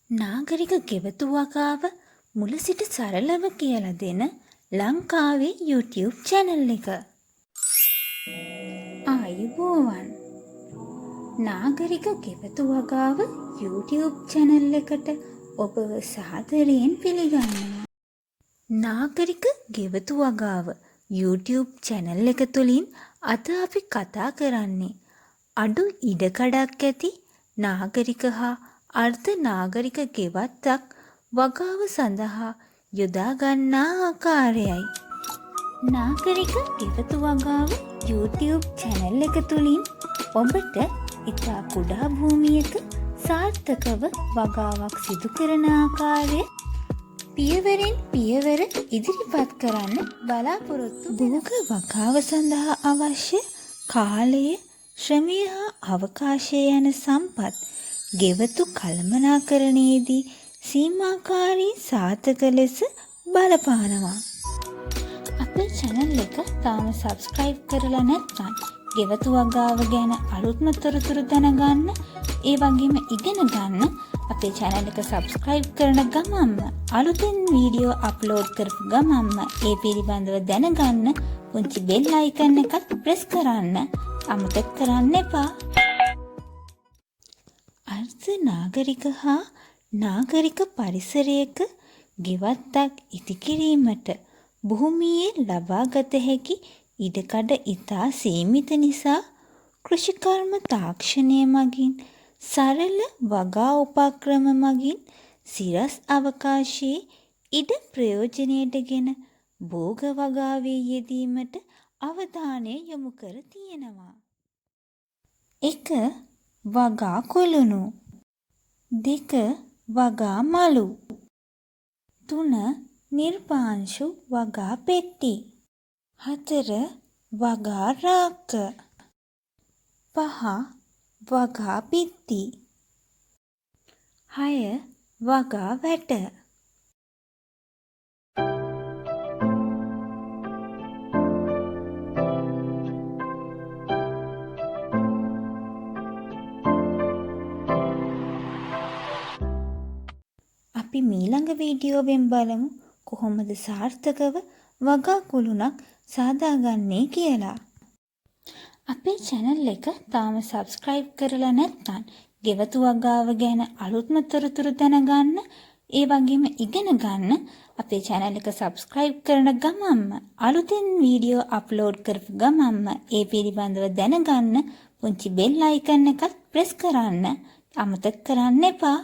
නාගරික ගෙවතු වගාව මුල සිට සරලව කියලා දෙන ලංකාවේ YouTube channel එක. ආයුබෝවන්. නාගරික ගෙවතු වගාව YouTube channel එකට ඔබව සාදරයෙන් පිළිගන්නවා. නාගරික ගෙවතු වගාව YouTube channel එක තුලින් අද අපි කතා කරන්නේ අඩු ඉඩකඩක් ඇති නාගරික හා අර්ධ නාගරික ගෙවත්තක් වගාව සඳහා යොදා ගන්නා ආකාරයයි. නාගරික ගෙවතු වගාව YouTube channel එක තුලින් ඔබට ඉතා කුඩා භූමියක සාර්ථකව වගාවක් සිදු කරන ආකාරය පියවරෙන් පියවර ඉදිරිපත් කරන්න බලාපොරොත්තු භෝග වගාව සඳහා අවශ්‍ය කාලය, ශ්‍රමය හා අවකාශය යන සම්පත් ගෙවතු කළමනාකරණයේදී සීමාකාරී සාධක ලෙස බලපානවා. අපේ channel එක තාම subscribe කරලා නැත්නම් ගෙවතු වගාව ගැන අලුත්ම තොරතුරු දැනගන්න, ඒ වගේම ඉගෙන ගන්න අපේ channel එක subscribe කරන ගමන්ම අලුතෙන් වීඩියෝ අප්ලෝඩ් කරපු ගමන්ම ඒ පිළිබඳව දැනගන්න පුංචි bell icon එකත් press කරන්න අමතක කරන්න එපා. අර්ධ නාගරික හා නාගරික පරිසරයක ගෙවත්තක් ඉදිකිරීමට භූමියේ ලබාගත හැකි ඉඩකඩ ඉතා සීමිත නිසා කෘෂිකර්ම තාක්ෂණය මගින් සරල වගා උපක්‍රම මගින් සිරස් අවකාශයේ ඉඩ ප්‍රයෝජනයටගෙන භෝග වගාවේ යෙදීමට අවධානය යොමු කර තියෙනවා. 1. වගා කුළුණු. 2. වගා මලු. 3. නිර්පාංශු වගා පෙට්ටි. 4. වගා රාක්ක. 5. වගා බිත්ති. 6. වගා වැට. අපි ඊළඟ වීඩියෝවෙන් බලමු කොහොමද සාර්ථකව වගා කුළුණක් සාදාගන්නේ කියලා. අපේ channel එක තාම subscribe කරලා නැත්නම් ගෙවතු වගාව ගැන අලුත්ම තොරතුරු දැනගන්න, ඒ වගේම ඉගෙන ගන්න අපේ channel එක subscribe කරන ගමන්ම අලුතෙන් වීඩියෝ අප්ලෝඩ් කරපු ගමන්ම ඒ පිළිබඳව දැනගන්න පුංචි bell icon එකත් press කරන්න අමතක කරන්න එපා.